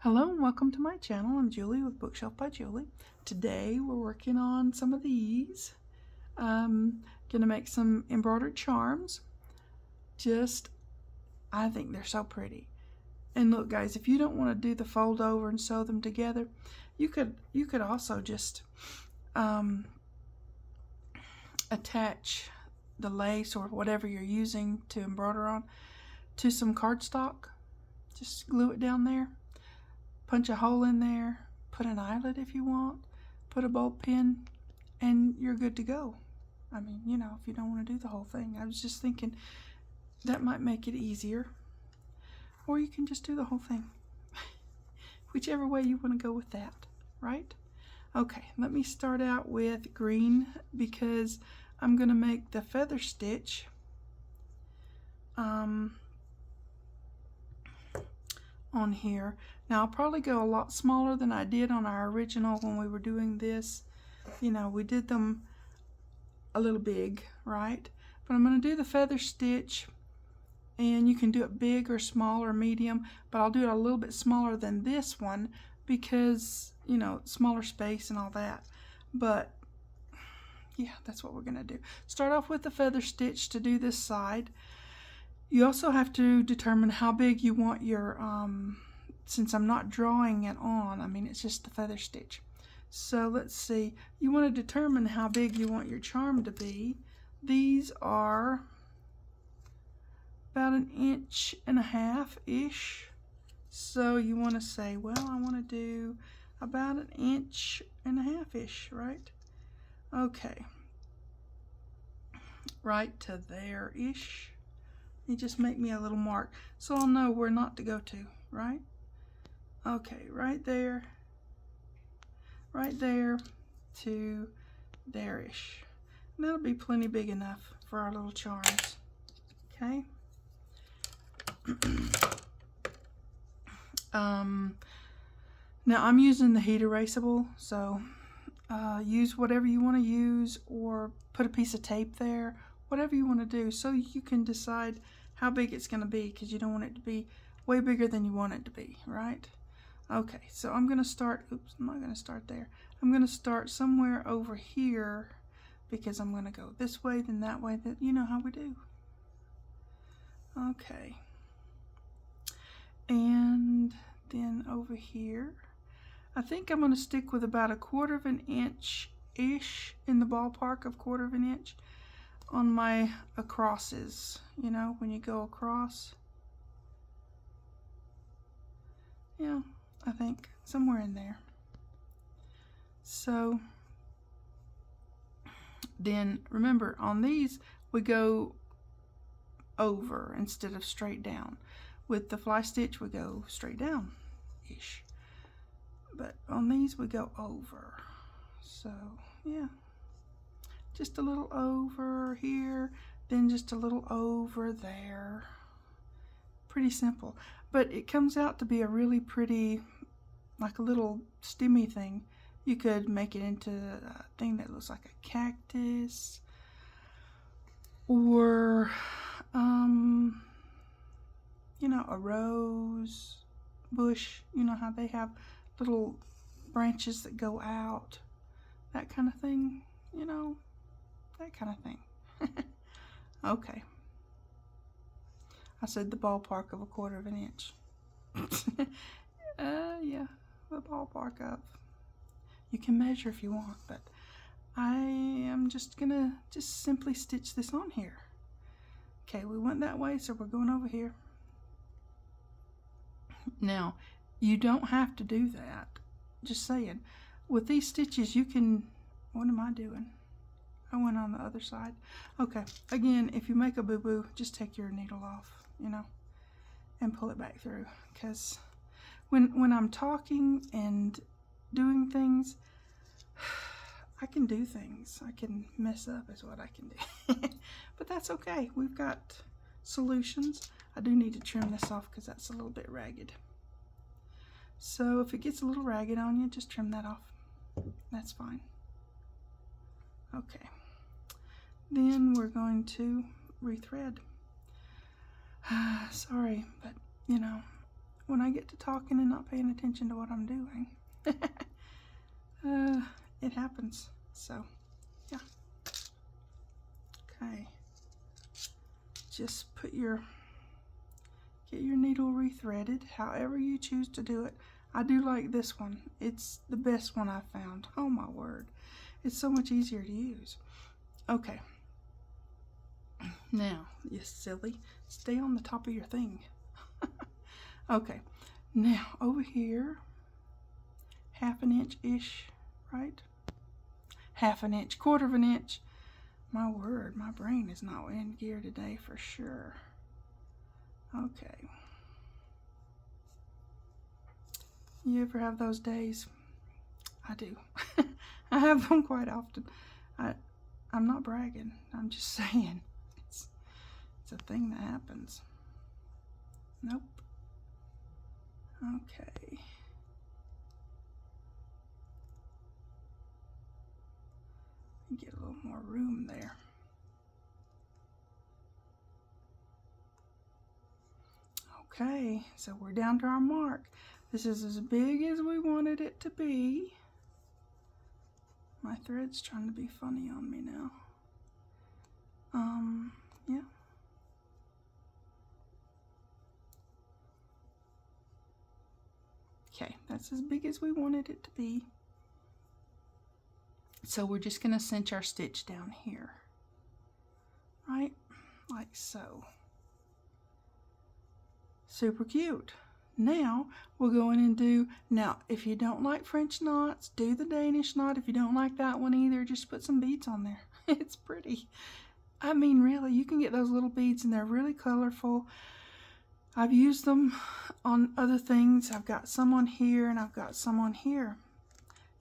Hello and welcome to my channel. I'm Julie with Bookshelf by Julie. Today we're working on some of these. Gonna make some embroidered charms. I think they're so pretty. And look guys, if you don't want to do the fold over and sew them together, you could also just attach the lace or whatever you're using to embroider on to some cardstock. Just glue it down there. Punch a hole in there, put an eyelet if you want, put a bolt pin, and you're good to go. I mean, you know, if you don't want to do the whole thing. I was just thinking that might make it easier. Or you can just do the whole thing. Whichever way you want to go with that, right? Okay, let me start out with green because I'm going to make the feather stitch on here. Now I'll probably go a lot smaller than I did on our original when we were doing this. You know, we did them a little big, right? But I'm going to do the feather stitch, and you can do it big or small or medium, but I'll do it a little bit smaller than this one because, you know, smaller space and all that. But yeah, that's what we're going to do. Start off with the feather stitch to do this side. You also have to determine how big you want your, since I'm not drawing it on, I mean, it's just the feather stitch. So let's see, you want to determine how big you want your charm to be. These are about 1.5 inches-ish. So you want to say, well, I want to do about 1.5 inches-ish, right? Okay. Right to there-ish. You just make me a little mark so I'll know where not to go to, right? Okay, right there to there-ish. And that'll be plenty big enough for our little charms, okay? Now I'm using the heat erasable, so use whatever you want to use or put a piece of tape there, whatever you want to do, so you can decide how big it's going to be, because you don't want it to be way bigger than you want it to be, right? Okay, so I'm going to start, oops, I'm not going to start there. I'm going to start somewhere over here because I'm going to go this way, then that way, that you know how we do. Okay. And then over here, I think I'm going to stick with about 1/4 inch-ish, in the ballpark of 1/4 inch on my acrosses, you know, when you go across. Yeah, I think somewhere in there. So then remember, on these we go over instead of straight down. With the fly stitch we go straight down ish, but on these we go over. So yeah, just a little over here, then just a little over there. Pretty simple, but it comes out to be a really pretty, like a little stemmy thing. You could make it into a thing that looks like a cactus, or you know, a rose bush. You know how they have little branches that go out, that kind of thing, you know, that kind of thing. Okay, I said the ballpark of 1/4 inch. Yeah, the ballpark of. You can measure if you want, but I am just gonna simply stitch this on here. Okay, we went that way, so we're going over here. Now, you don't have to do that. Just saying. With these stitches, you can, what am I doing? I went on the other side. Okay, again, if you make a boo-boo, just take your needle off, you know, and pull it back through. Because when I'm talking and doing things, I can do things. I can mess up is what I can do. But that's okay. We've got solutions. I do need to trim this off because that's a little bit ragged. So if it gets a little ragged on you, just trim that off. That's fine. Okay. Then we're going to rethread. Sorry, but you know, when I get to talking and not paying attention to what I'm doing. It happens. So, yeah. Okay. Just get your needle rethreaded, however you choose to do it. I do like this one. It's the best one I've found. Oh my word. It's so much easier to use. Okay. Now, you silly, stay on the top of your thing. Okay. Now, over here, 1/2 inch-ish, right? 1/2 inch, 1/4 inch. My word, my brain is not in gear today for sure. Okay. You ever have those days? I do. I have them quite often. I'm not bragging. I'm just saying. It's a thing that happens. Nope. Okay. Get a little more room there. Okay, so we're down to our mark. This is as big as we wanted it to be. My thread's trying to be funny on me now. Yeah. Okay, that's as big as we wanted it to be. So we're just going to cinch our stitch down here. Right? Like so. Super cute. Now we'll go in and do, now if you don't like French knots, do the Danish knot. If you don't like that one either, just put some beads on there. It's pretty. I mean, really, you can get those little beads and they're really colorful. I've used them on other things. I've got some on here and I've got some on here.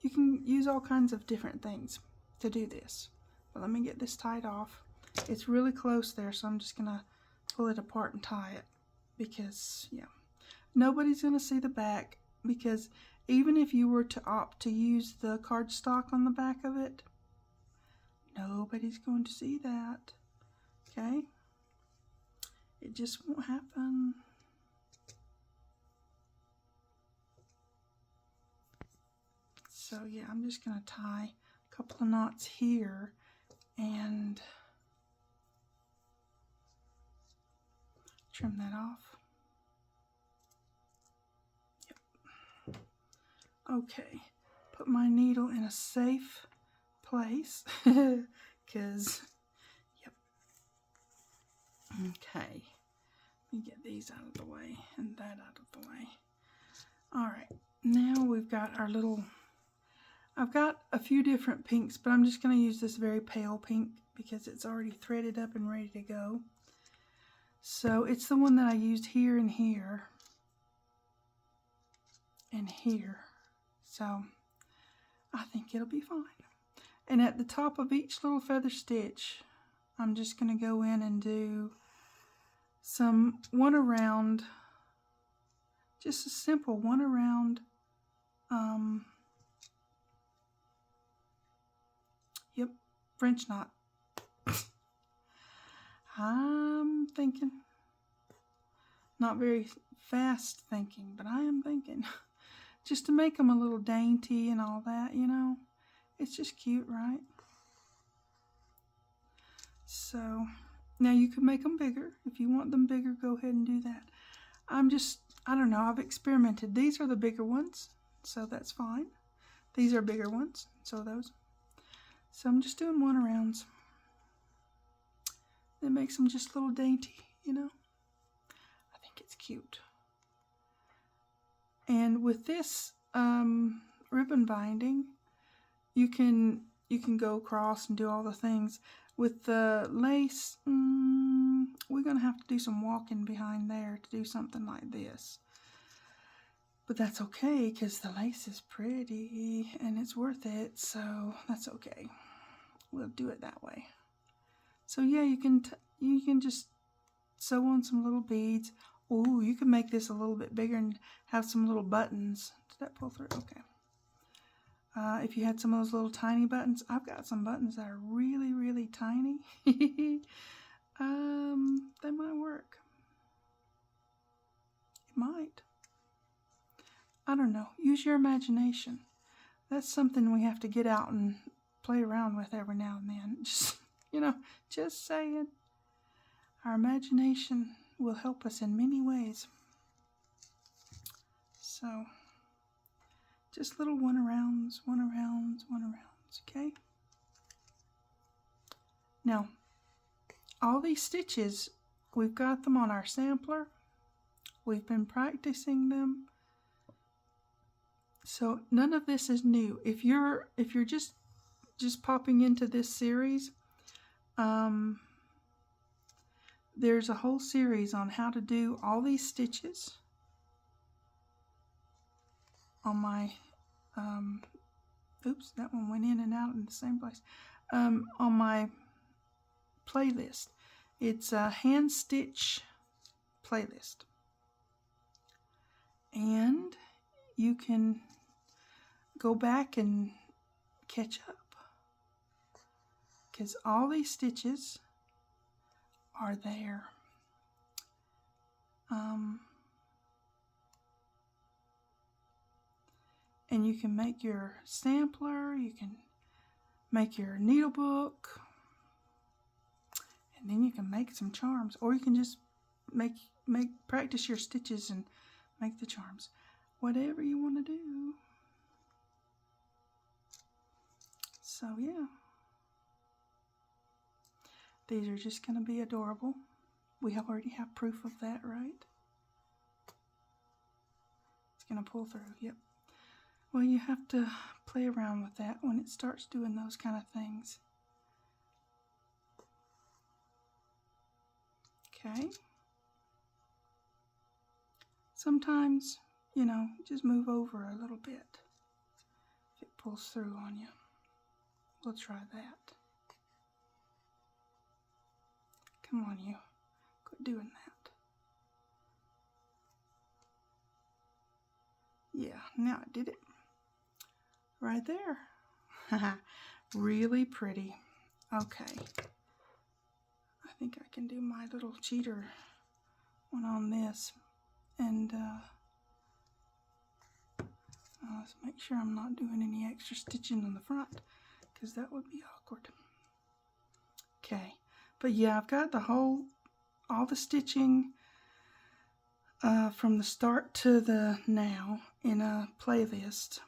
You can use all kinds of different things to do this. But let me get this tied off. It's really close there, so I'm just gonna pull it apart and tie it because, yeah. Nobody's gonna see the back because even if you were to opt to use the cardstock on the back of it, nobody's going to see that, okay? It just won't happen. So yeah, I'm just gonna tie a couple of knots here and trim that off. Yep. Okay, put my needle in a safe place because, yep. Okay, let me get these out of the way and that out of the way. All right, now we've got our little, I've got a few different pinks, but I'm just going to use this very pale pink because it's already threaded up and ready to go. So it's the one that I used here and here and here. So I think it'll be fine. And at the top of each little feather stitch, I'm just going to go in and do one around, just a simple one around, yep, French knot. I'm thinking, not very fast thinking, but I am thinking, just to make them a little dainty and all that, you know. It's just cute, right? So, now you can make them bigger. If you want them bigger, go ahead and do that. I don't know, I've experimented. These are the bigger ones, so that's fine. These are bigger ones, so those. So I'm just doing one arounds. It makes them just a little dainty, you know. I think it's cute. And with this ribbon binding, you can go across and do all the things. With the lace, we're going to have to do some walking behind there to do something like this. But that's okay because the lace is pretty and it's worth it, so that's okay. We'll do it that way. So yeah, you can just sew on some little beads. Oh, you can make this a little bit bigger and have some little buttons. Did that pull through? Okay. If you had some of those little tiny buttons, I've got some buttons that are really, really tiny. They might work. It might. I don't know, use your imagination. That's something we have to get out and play around with every now and then. Just, just saying. Our imagination will help us in many ways. So, just little one-arounds, okay? Now, all these stitches, we've got them on our sampler. We've been practicing them. So none of this is new. If you're just popping into this series, there's a whole series on how to do all these stitches on my oops, that one went in and out in the same place. On my playlist. It's a hand stitch playlist. And you can go back and catch up, because all these stitches are there. And you can make your sampler, you can make your needle book, and then you can make some charms, or you can just practice your stitches and make the charms. Whatever you want to do. So yeah, these are just going to be adorable. We already have proof of that, right? It's going to pull through, yep. Well, you have to play around with that when it starts doing those kind of things. Okay. Sometimes, just move over a little bit if it pulls through on you. We'll try that. Come on, you. Quit doing that. Yeah, now I did it. Right there. Really pretty. Okay. I think I can do my little cheater one on this. And let's make sure I'm not doing any extra stitching on the front, because that would be awkward. Okay, but yeah, I've got all the stitching from the start to the now in a playlist.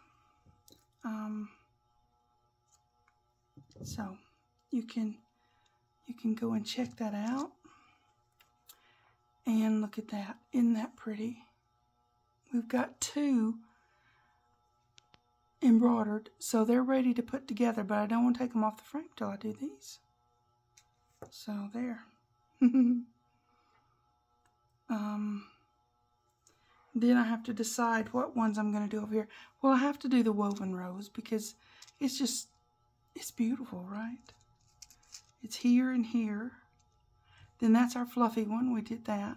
So you can go and check that out. And look at that. Isn't that pretty? We've got 2 embroidered, so they're ready to put together, but I don't want to take them off the frame till I do these. So there. Then I have to decide what ones I'm going to do over here. Well, I have to do the woven rose because it's beautiful, right? It's here and here. Then that's our fluffy one. We did that.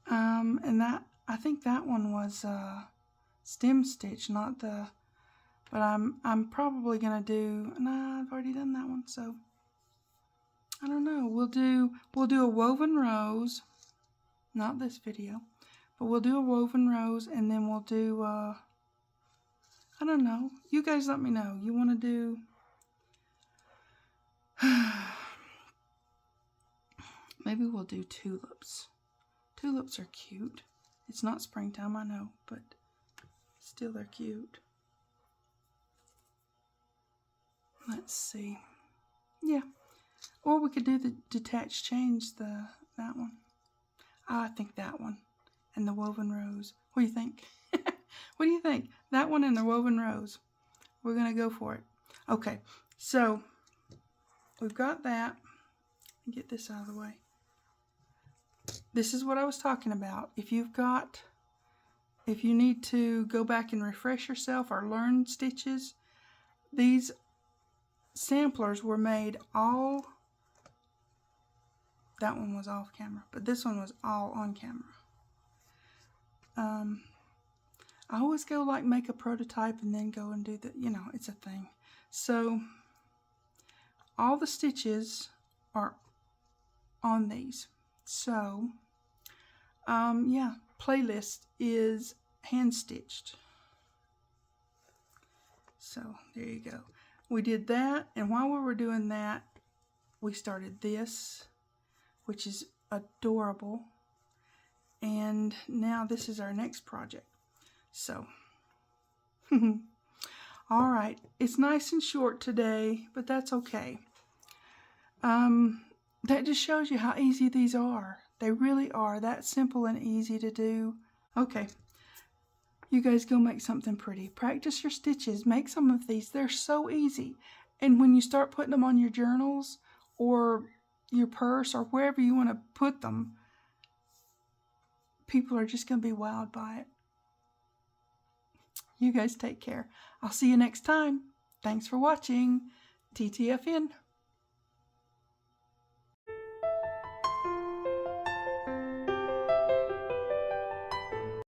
And I think that one was stem stitch, not the. But I'm probably gonna do. Nah, I've already done that one, so I don't know. We'll do a woven rose. Not this video, but we'll do a woven rose, and then we'll do. I don't know. You guys let me know. You want to do. Maybe we'll do tulips. Tulips are cute. It's not springtime, I know, but still they're cute. Let's see. Yeah. Or we could do the detached chains, that one. I think that one. And the woven rose. What do you think? What do you think? That one and the woven rose. We're going to go for it. Okay. So, we've got that. Get this out of the way. This is what I was talking about. If you need to go back and refresh yourself or learn stitches, these samplers were made all, that one was off camera, but this one was all on camera. I always go like make a prototype and then go and do the, it's a thing. So all the stitches are on these. So, yeah, playlist is hand stitched. So there you go. We did that, and while we were doing that, we started this, which is adorable. And now this is our next project. So, all right. It's nice and short today, but that's okay. That just shows you how easy these are. They really are that simple and easy to do. Okay. You guys go make something pretty. Practice your stitches. Make some of these. They're so easy. And when you start putting them on your journals or your purse or wherever you want to put them, people are just going to be wowed by it. You guys take care. I'll see you next time. Thanks for watching. TTFN.